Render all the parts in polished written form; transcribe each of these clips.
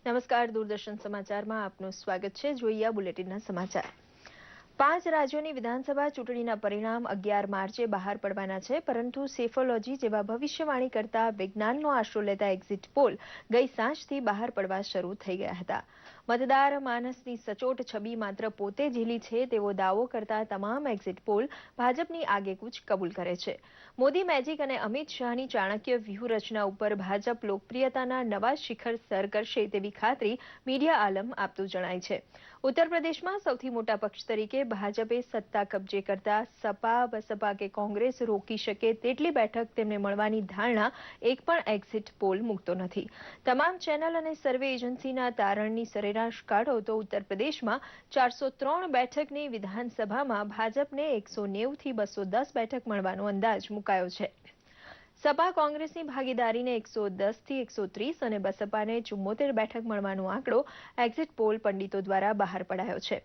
નમસ્કાર, દૂરદર્શન સમાચારમાં આપનું સ્વાગત છે. જોઈએ બુલેટિનના સમાચાર. 5 રાજ્યોની વિધાનસભા ચૂંટણીના પરિણામ 11 માર્ચે બહાર પડવાના છે, પરંતુ સેફોલોજી જેવા ભવિષ્યવાણી કરતા વિજ્ઞાનનો આશરો લેતા એક્ઝિટ પોલ ગઈ સાંજથી બહાર પડવા શરૂ થઈ ગયા હતા. મતદાર માનસની સચોટ છબી માત્ર પોતે ઝીલી છે તેવો દાવો કરતા તમામ એક્ઝિટ પોલ ભાજપની આગેકૂચ કબૂલ કરે છે. મોદી મેજિક અને અમિત શાહની ચાણક્ય વ્યૂહરચના ઉપર ભાજપ લોકપ્રિયતાના નવા શિખર સર કરશે તેવી ખાતરી મીડિયા આલમ આપતું જણાય છે. ઉત્તર પ્રદેશમાં સૌથી મોટા પક્ષ તરીકે ભાજપે સત્તા કબજે કરતા સપા, બસપા કે કોંગ્રેસ રોકી શકે તેટલી બેઠક તેમને મળવાની ધારણા એક પણ એક્ઝિટ પોલ મૂકતો નથી. તમામ ચેનલ અને સર્વે એજન્સીના તારણની સરેરાશ કાઢો તો ઉત્તર પ્રદેશમાં 403 બેઠકની વિધાનસભામાં ભાજપને 190 થી 210 બેઠક મળવાનો અંદાજ મુકાયો છે. સપા કોંગ્રેસની ભાગીદારીને 110 થી 130 અને બસપાને 74 બેઠક મળવાનો આંકડો એક્ઝિટ પોલ પંડિતો દ્વારા બહાર પડાયો છે.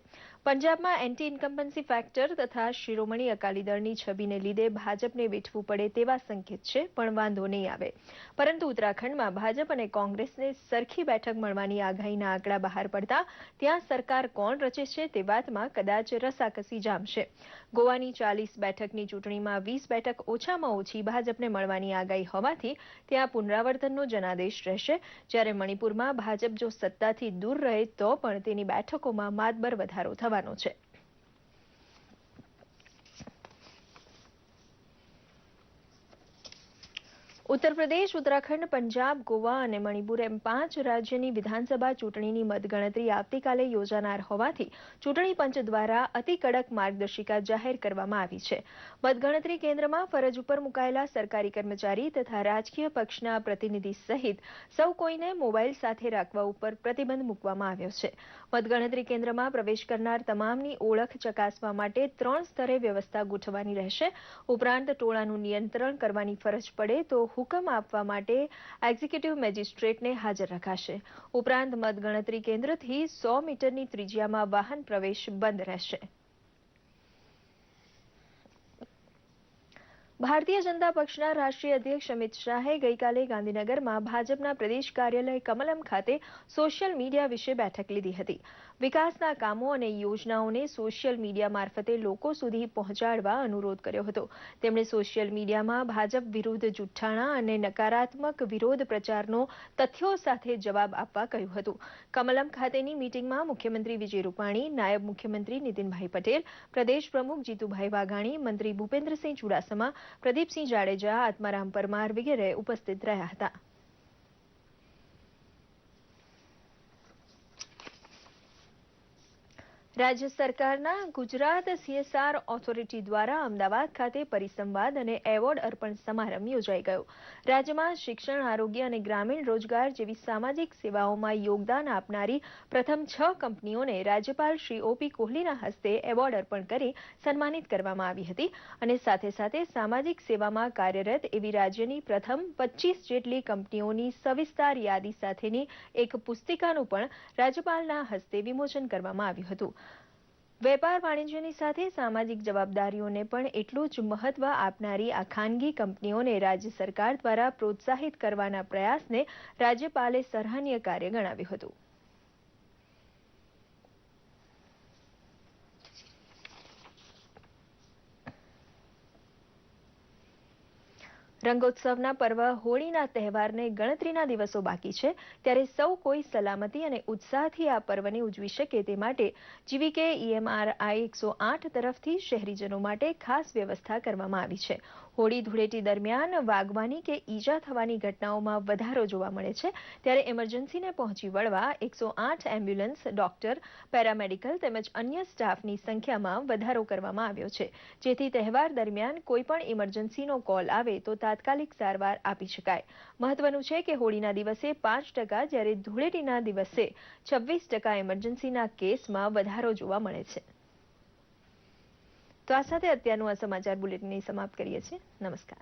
પંજાબમાં એન્ટી ઇન્કમ્બન્સી ફેક્ટર તથા શિરોમણી અકાલી દળની છબીને લીધે ભાજપને વેઠવું પડે તેવા સંકેત છે, પણ વાંધો નહીં આવે. પરંતુ ઉત્તરાખંડમાં ભાજપ અને કોંગ્રેસને સરખી બેઠક મળવાની આગાહીના આંકડા બહાર પડતા ત્યાં સરકાર કોણ રચે છે તે વાતમાં કદાચ રસાકસી જામશે. ગોવાની 40 બેઠકની ચૂંટણીમાં 20 બેઠક ઓછામાં ઓછી ભાજપને મળવાની આગાહી હોવાથી ત્યાં પુનરાવર્તનનો જનાદેશ રહેશે, જ્યારે મણિપુરમાં ભાજપ જો સત્તાથી દૂર રહે તો પણ તેની બેઠકોમાં માતબર વધારો થવાનો છે. ઉત્તર પ્રદેશ, ઉત્તરાખંડ, પંજાબ, ગોવા અને મણિપુર એમ 5 રાજ્યની વિધાનસભા ચૂંટણીની મતગણતરી આવતીકાલે યોજાનાર હોવાથી ચૂંટણી પંચ દ્વારા અતિ કડક માર્ગદર્શિકા જાહેર કરવામાં આવી છે. મતગણતરી કેન્દ્રમાં ફરજ ઉપર મુકાયેલા સરકારી કર્મચારી તથા રાજકીય પક્ષના પ્રતિનિધિ સહિત સૌ કોઈને મોબાઈલ સાથે રાખવા ઉપર પ્રતિબંધ મૂકવામાં આવ્યો છે. મતગણતરી કેન્દ્રમાં પ્રવેશ કરનાર તમામની ઓળખ ચકાસવા માટે 3 સ્તરે વ્યવસ્થા ગોઠવવાની રહેશે. ઉપરાંત ટોળાનું નિયંત્રણ કરવાની ફરજ પડે તો હુકમ આપવા માટે એક્ઝિક્યુટિવ મેજિસ્ટ્રેટને હાજર રખાશે. ઉપરાંત મતગણતરી કેન્દ્રથી 100 મીટરની ત્રિજ્યામાં વાહન પ્રવેશ બંધ રહેશે. ભારતીય જનતા પક્ષના રાષ્ટ્રીય અધ્યક્ષ અમિત શાહે ગઈકાલે ગાંધીનગરમાં ભાજપના પ્રદેશ કાર્યાલય કમલમ ખાતે સોશિયલ મીડિયા વિશે બેઠક લીધી હતી. વિકાસના કામો અને યોજનાઓને સોશિયલ મીડિયા મારફતે લોકો સુધી પહોંચાડવા અનુરોધ કર્યો હતો. તેમણે સોશિયલ મીડિયામાં ભાજપ વિરુદ્ધ જુઠ્ઠાણા અને નકારાત્મક વિરોધ પ્રચારનો તથ્યો સાથે જવાબ આપવા કહ્યું હતું. કમલમ ખાતેની મીટિંગમાં મુખ્યમંત્રી વિજય રૂપાણી, નાયબ મુખ્યમંત્રી નીતિનભાઈ પટેલ, પ્રદેશ પ્રમુખ જીતુભાઈ વાઘાણી, મંત્રી ભૂપેન્દ્રસિંહ ચુડાસમા, પ્રદીપસિંહ જાડેજા, આત્મારામ પરમાર વગેરે ઉપસ્થિત રહ્યા હતા. રાજ્ય સરકારના ગુજરાત CSR ઓથોરિટી દ્વારા અમદાવાદ ખાતે પરિસંવાદ અને એવોર્ડ અર્પણ સમારંભ યોજાઈ ગયો. રાજ્યમાં શિક્ષણ, આરોગ્ય અને ગ્રામીણ રોજગાર જેવી સામાજિક સેવાઓમાં યોગદાન આપનારી પ્રથમ 6 કંપનીઓને રાજ્યપાલ શ્રી O.P. કોહલીના હસ્તે એવોર્ડ અર્પણ કરી સન્માનિત કરવામાં આવી હતી અને સાથે સાથે સામાજિક સેવામાં કાર્યરત એવી રાજ્યની પ્રથમ 25 જેટલી કંપનીઓની સવિસ્તાર યાદી સાથેની એક પુસ્તિકાનું પણ રાજ્યપાલના હસ્તે વિમોચન કરવામાં આવ્યું હતું. વેપાર વાણિજ્યની સાથે સામાજિક જવાબદારીઓને પણ એટલું જ મહત્વ આપનારી આ ખાનગી કંપનીઓને રાજ્ય સરકાર દ્વારા પ્રોત્સાહિત કરવાના પ્રયાસને રાજ્યપાલે સરાહનીય કાર્ય ગણાવ્યું હતું. રંગોત્સવના પર્વ હોળીના તહેવારને ગણતરીના દિવસો બાકી છે, ત્યારે સૌ કોઈ સલામતી અને ઉત્સાહથી આ પર્વને ઉજવી શકે તે માટે જીવીકે EMRI 108 તરફથી શહેરીજનો માટે ખાસ વ્યવસ્થા કરવામાં આવી છે. હોળી ધૂળેટી દરમિયાન વાગવાની કે ઈજા થવાની ઘટનાઓમાં વધારો જોવા મળે છે, ત્યારે એમરજન્સીને પહોંચી વળવા 108 એમ્બ્યુલન્સ, ડોક્ટર, પેરામેડિકલ તેમજ અન્ય સ્ટાફની સંખ્યામાં વધારો કરવામાં આવ્યો છે, જેથી તહેવાર દરમિયાન કોઈપણ ઇમરજન્સીનો કોલ આવે તો તાત્કાલિક સારવાર આપી શકાય. મહત્વનું છે કે હોળીના દિવસે 5%, જ્યારે ધૂળેટીના દિવસે 26% એમરજન્સીના કેસમાં વધારો જોવા મળે છે. તો આ સાથે અત્યારનું આ સમાચાર બુલેટિનને સમાપ્ત કરીએ છીએ. નમસ્કાર.